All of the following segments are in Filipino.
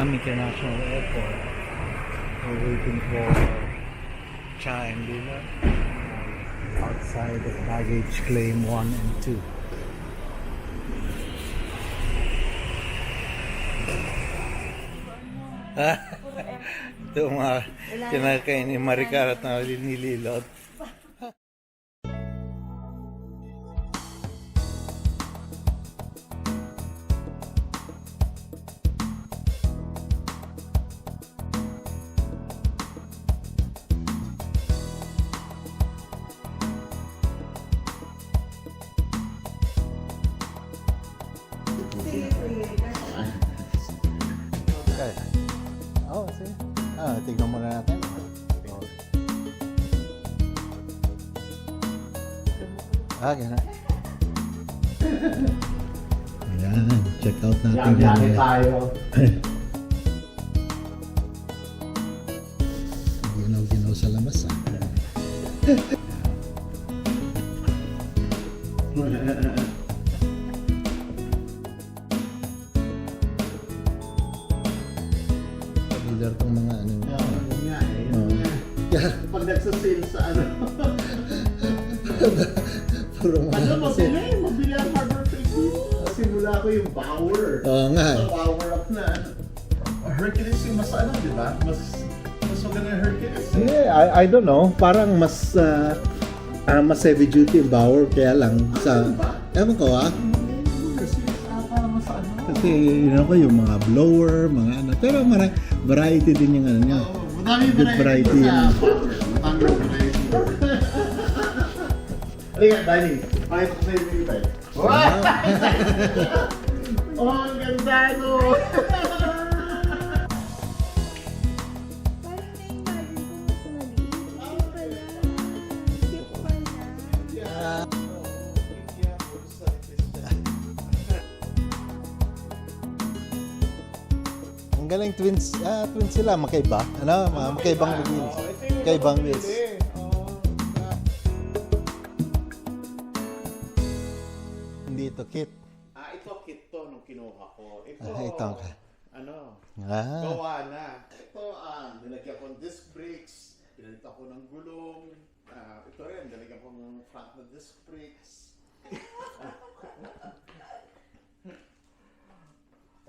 Miami International Airport. We're waiting for Chime Dealer outside of baggage claim 1 and 2. Ito mga kinakain ni Maricar at na nililot. Okay. Oh, sige. Tignan muna natin. Ganun. Ayan, check out natin yan. Tayo. Ginaw-ginaw sa labas Dealer tong mga ano. Yun nga eh. Pag nagsasale sa ano. Puro mga mabili ang Harbor Freight. Simula ko yung Bauer. Oo nga. Sa Power Up na Hercules yung mas ano, di ba? Mas maganda yung Hercules. Yeah, I don't know. Parang mas heavy duty yung Bauer, kaya lang sa... Ewan ko Kasi parang mas ano. Kasi yun ko yung mga blower, mga ano. Pero variety din yung ano niya. Madami Good variety sa Power. Madami variety. Halika, Danny. Pakita ko sa'yo yung tayo. Oh, ang ganda no! Ang galing twins sila, magkaiba. Ano, magkaibang wheels. Magkaibang wheels. Hindi ito kit. Ito kit to nung kinuha ko. Ito, Ito. ano, Ah. gawa na. Ito, nilagyan ko ng disc brakes, pinalitan ko ng gulong. Ito rin, nilagyan ko ng front na disc brakes.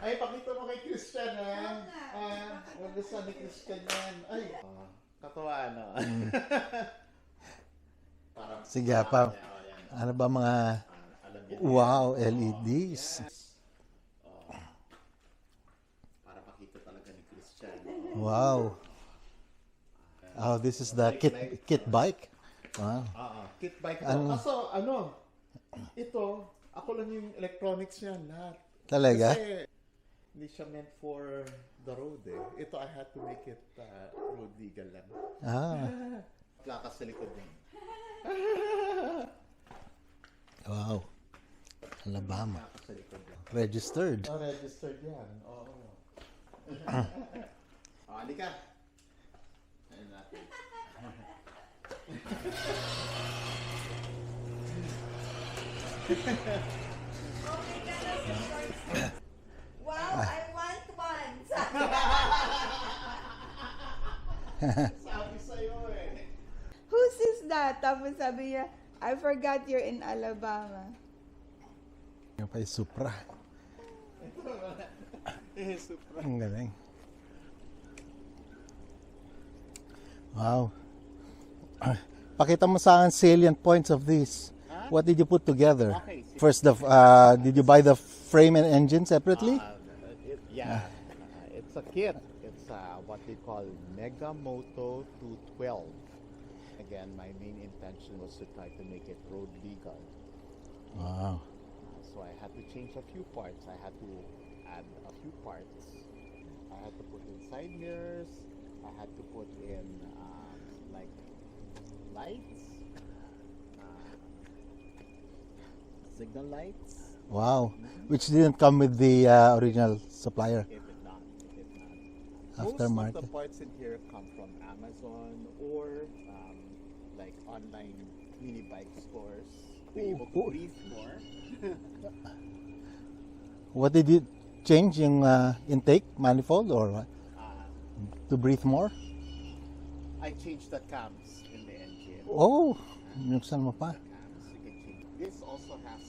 Ay, pakita mo kay Christian, ha? Gusto ni Christian yan. Ay, katawa, no? Parang, Sige, pa. Ano ba mga... Wow, LEDs. para makita talaga ni Christian. Wow. Oh, this is the kit bike. Wow. Kit bike to. Ano? Kaso, ito, ako lang yung electronics niya lahat. Talaga? Kasi, hindi siya meant for the road eh. Ito, I had to make it road legal lang. Plakas sa likod niya. Wow. Alabama. Plakas sa likod lang. Registered. Registered yan. Oo. Halika. Ayun natin. Wow, I want one. Sabi sa'yo eh. Whose is that? Tapos sabi niya, I forgot you're in Alabama. Yung pa yung Supra. Super. Ang galing. Wow. Pakita mo sa akin salient points of these. What did you put together? Okay. First, did you buy the frame and engine separately? It's a kit. It's what they call Mega Moto 212. Again, my main intention was to try to make it road legal. Wow. So I had to change a few parts. I had to add a few parts. I had to put in side mirrors. I had to put in like lights, signal lights. Wow. Which didn't come with the original supplier. It did not. Aftermarket. Most of the parts in here come from Amazon or like online mini bike stores. Be able to breathe more. What did you change yung intake manifold or what? To breathe more? I changed the cams in the engine. Oh, binuksan mo pa. Cams, you can change. This also has,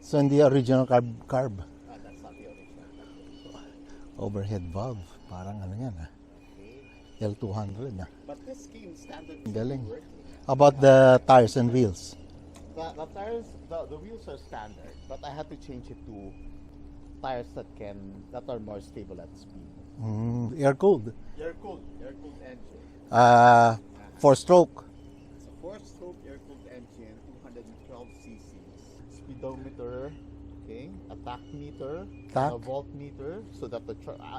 So hindi original carb. that's not the original. Overhead valve. Parang ano yan Okay. L200 na. But this came standard. Galing. working. How about the tires and wheels? The tires, the wheels are standard, but I had to change it to tires that are more stable at speed. Air-cooled. Air-cooled engine. 4-stroke. It's a 4-stroke air-cooled engine, 212 cc's. Speedometer, okay, a tach meter, Tach? a voltmeter, so that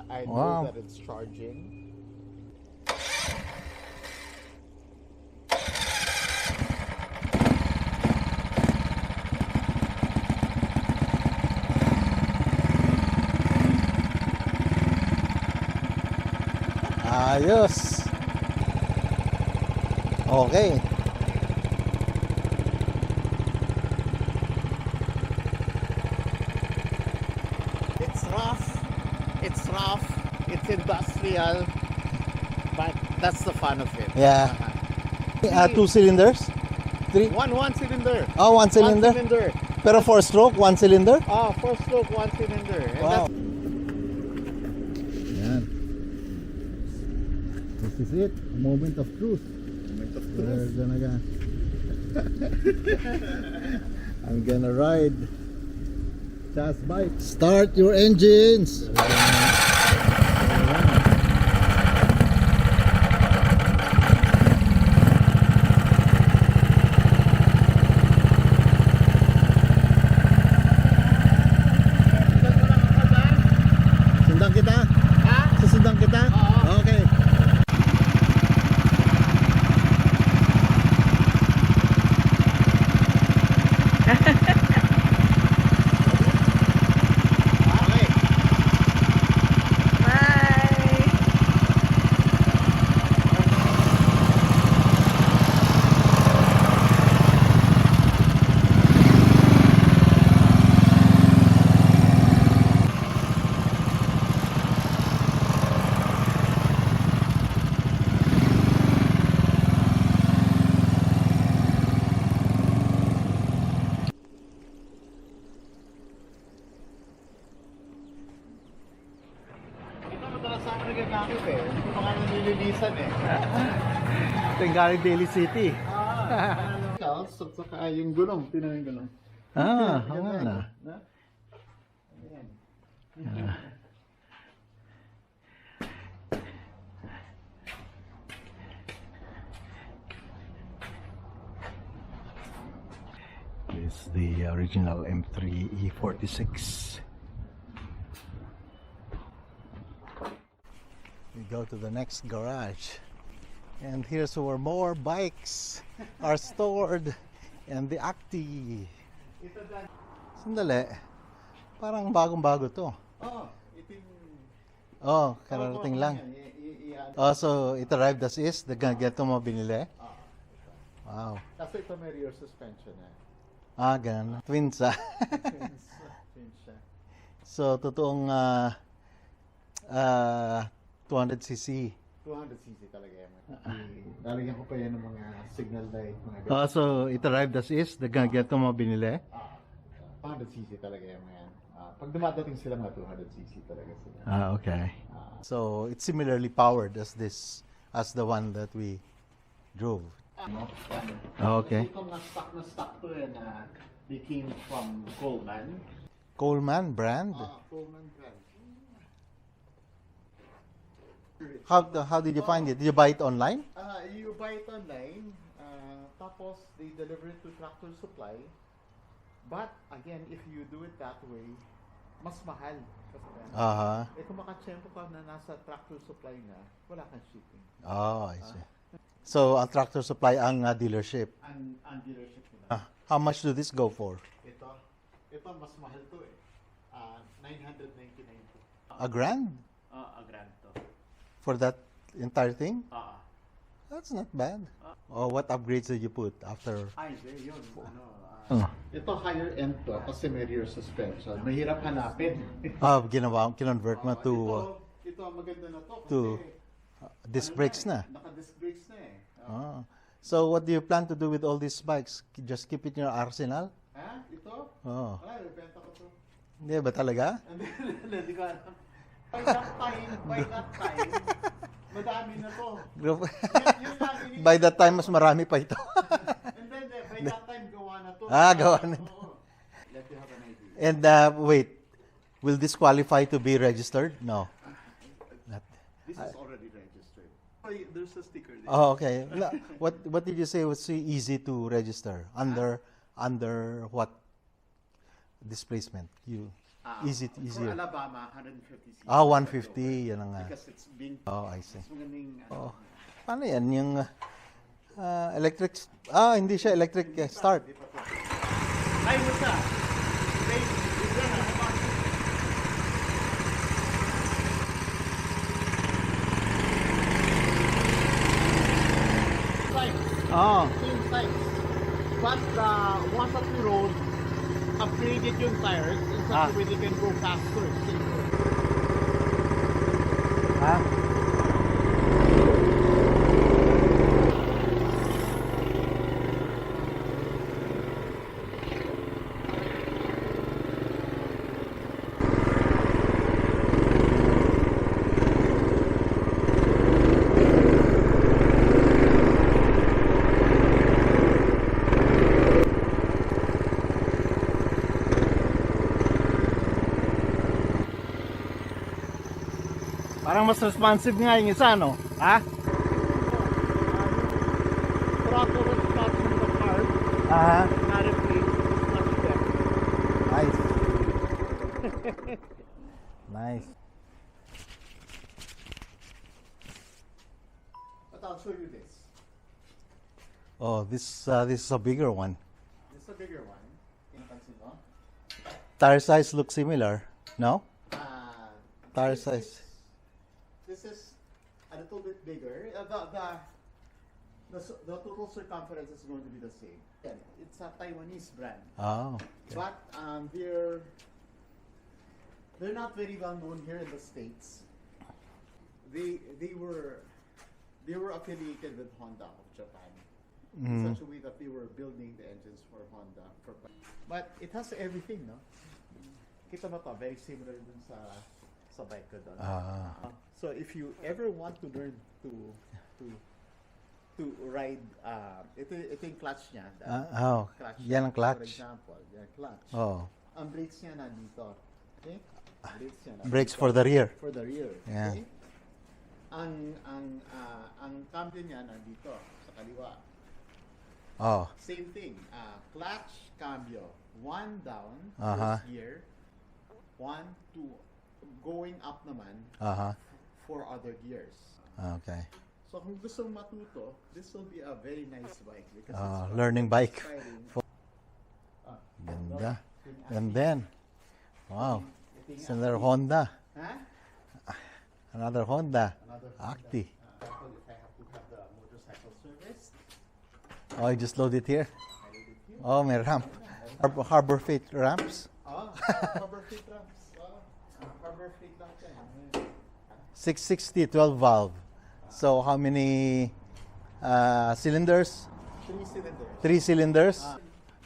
I know Wow. that it's charging. Ayos. Okay. It's rough, it's industrial, but that's the fun of it. Yeah. 2 cylinders? 3? One cylinder. Oh, 1 cylinder? One cylinder. Pero 4-stroke, 1 cylinder? Ah, 4-stroke, 1 cylinder. And Wow. that's Yan. This is it. A moment of truth. We're gonna go. I'm gonna ride Chas bike. Start your engines. Sundan kita? Ha? Susundan kita? Oo. Okay. Okay. Bye! Ito madalas ako nagagamit eh. Ito mga nililisan eh. Ito yung galing Daly City. At saka yung gulong. Tinan yung gulong. Oo nga na. Na? Ayan. This is the original M3 E46. We go to the next garage. And here's where more bikes are stored. And the Acti. Ito dyan. Sandali. Parang bagong-bago to. Oo. Ito yung... Oh, kararating lang. Oh, so it arrived as is? Ganito mo binili? Wow. Kasi ito may rear suspension eh. Ganun. Twins Twins siya. So, totoong 200cc. 200cc talaga yan. Lalagyan ko pa yan ng mga signal light. Mga Oh, so it arrived as is? Ganito mo binili? 200cc talaga yan. Pag dumadating sila mga 200cc talaga sila. Okay. So, it's similarly powered as the one that we drove. Okay. Itong na stock to eh na they came from Coleman. Coleman brand? Coleman brand. How did you find it? Did you buy it online? You buy it online, tapos they deliver it to Tractor Supply. But again, if you do it that way, mas mahal. Kasi kung makachempo ka na nasa Tractor Supply na, wala kang shipping. Oh, I see. So, ang Tractor Supply ang dealership. Ang dealership nila. How much do this go for? Ito mas mahal to eh. 999 to. A grand? A grand to. For that entire thing? That's not bad. Oh, what upgrades did you put after? Ay, yun. Oh. Ito higher end to kasi may rear suspension. Mahirap hanapin. Kinonvert mo to Ito maganda na to kasi to disc brakes na. Naka-disc brakes na eh. Oh. So what do you plan to do with all these bikes? Just keep it in your arsenal? Ha? Ito? Oh. Ay, benta ko to. Hindi ba talaga? Hindi ko alam. By that time, madami na to. Yun lang ini- By that time, mas marami pa ito. And then, by that time, gawa na to. Gawa na to. Oo. Let you have an idea. And wait, will this qualify to be registered? No. Not. This is already registered. There's a sticker there. Oh, okay. What did you say was easy to register? Under what displacement? Easier. For Alabama, 150cc. 150, yan ang nga. Because it's being... Oh, I see. Mas magaling... Oh. Paano yan? Yung electric... hindi siya electric start. Ay, mo siya. Wait, isa na. Oh. Same size. But once that we rode, upgraded yung tires in such a way they can go faster. Safer. Ha? Parang mas responsive nga yung isa, no? Ha? Throttle response from the car, not a brake, is much better. Nice. Nice. But I'll show you this. Oh, this is a bigger one. This is a bigger one. Pinpansin mo? Tire size looks similar, no? Tire This size. This is a little bit bigger. The total circumference is going to be the same. It's a Taiwanese brand, Oh. Okay. but they're not very well known here in the States. They were affiliated with Honda of Japan in such a way that they were building the engines for Honda. But it has everything, no? Kita mo to, very similar dun sa bike ko doon. So if you ever want to learn to ride, ito yung clutch niya. Yan ang For clutch. example, yung clutch. Oh. Ang brakes niya nandito. Okay? Brakes niya nandito. Brakes for the rear. For the rear. Yeah. Okay? Ang cambio niya nandito sa kaliwa. Oh. Same thing. Clutch, cambio. One down, Uh-huh. first gear. 1, 2. Going up naman, Uh-huh. 4 other gears. Okay. So kung gusto mong matuto, this will be a very nice bike because it's Learning bike. inspiring. Ganda. And then, wow. Ito It's yung another Honda. Ha? Another Honda. Another Honda. Acti. Example, if I have to have the motorcycle service, Oh, you just load it here? I leave it here. Oh, may ramp. Harbor Freight ramps. Harbor Freight ramps. Harbor Freight lang yan. 660, 12 valve. So how many cylinders? 3 cylinders. 3 cylinders?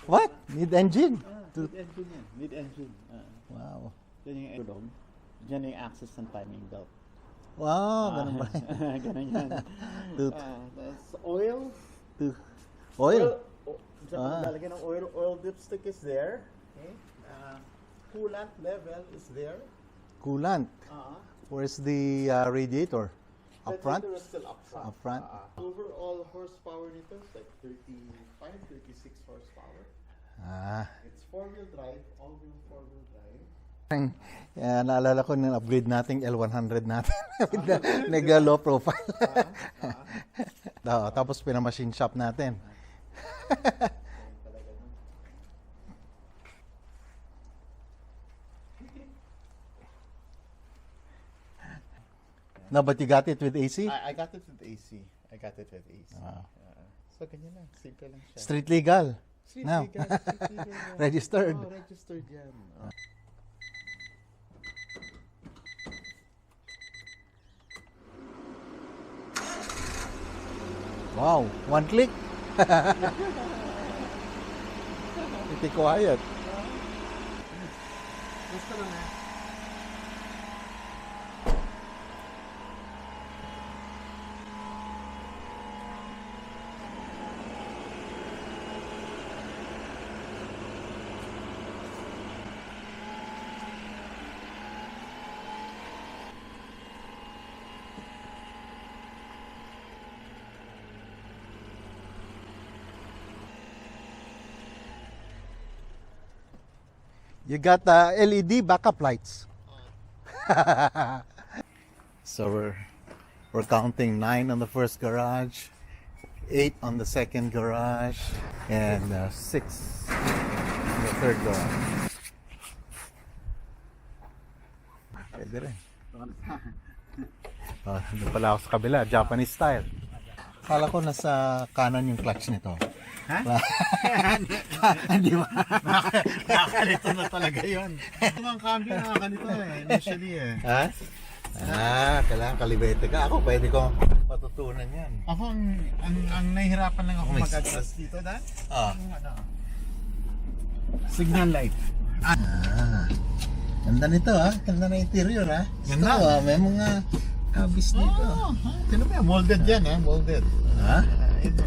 What? Need engine? Mid-engine yan. Mid-engine. Wow. Yan yung engine. Yan yung axis ng timing belt. Wow, ganun ba? Ganun yan. Tooth. That's oil. Oil? Lalagyan ng oil. Oil dipstick is there. Okay. Coolant level is there. Coolant. Where's the radiator? Up front? Radiator is still up front. Up front. Overall horsepower nito is like 35, 36 horsepower. It's 4-wheel drive, all-wheel 4-wheel drive. Naalala ko nung upgrade nating L100 natin. Nag-low profile. Tapos pinamachine shop natin. No, but you got it with AC? I got it with AC. I got it with AC. Wow. So ganyan lang, simple lang siya. Street legal. Street No. vegan, street vegan yan. Registered. Oh, registered yan. Oh. Wow, one click. Pretty quiet. Basta lang eh. You got LED backup lights. So we're counting 9 on the first garage, 8 on the second garage, and 6 on the third garage. Pwede rin. Doon pala ako sa kabila, Japanese style. Kala ko nasa kanan yung clutch nito. Ha? Hindi ba? Nakakalito na talaga yun. Ito ang cambio nakakalito eh. Initially eh. Ha? Kailangan kalibete ka. Ako, pwede ko patutunan yan. Ako ang nahihirapan lang ako May- mag-adjust dito dahil Ah. yung signal light. Ganda nito ha. Ganda na interior ha. Ganda. Ito, may mga kabis dito. Tignan mo yan, molded yan eh, molded. Ha? Ito.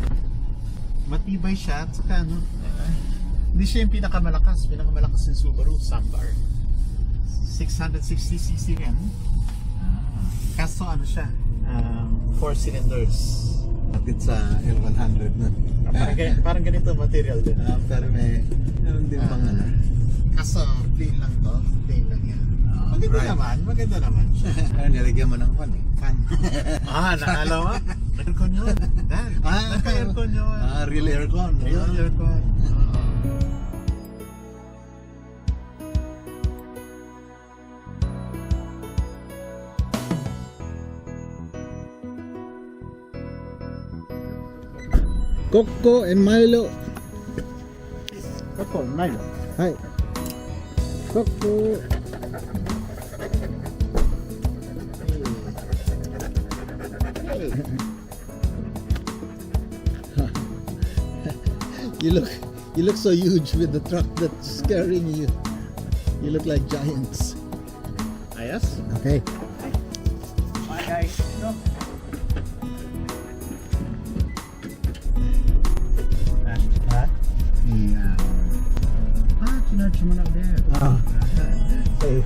Matibay siya at saka ano, hindi siya yung pinakamalakas yung Subaru Sambar. 660cc yan. Kaso ano siya, 4 cylinders. Atid sa L100 nun. Parang ganito material din. Pero may meron din pang ano. Kaso plain lang to, plain lang yan. Maganda naman siya. Ano, nilagyan mo ng fan eh. Fan. Nakala mo? Aircon yun. Dan, naka-aircon yun. Real aircon. Real aircon. Coco and Milo. Coco, Milo. Hi. Coco. You look so huge with the truck that's carrying you. You look like giants. Ayos? Okay. Bye guys. No. Ha? Yeah. Chinarch mo na ulit. Okay.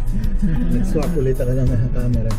Nag-swap ulit ako ng camera.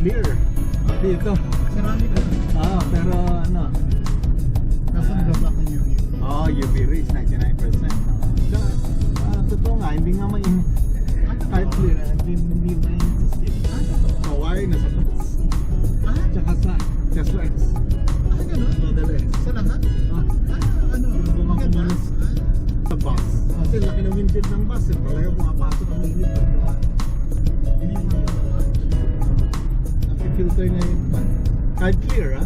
Clear dito. Ceramic na. Pero ano, Nasa nag-block ng UV. UV rays 99%. Totoo nga, hindi nga kahit clear, hindi ma-insistin. Wire na sa taas. Tsaka sa Tesla X. Ganun? Model X. Sa lahat? Ano? Bukang kumalas sa bus. Kasi laki ng windshield ng bus. Talaga pumapasok ang init. Nakifilter niya yung kahit clear ha.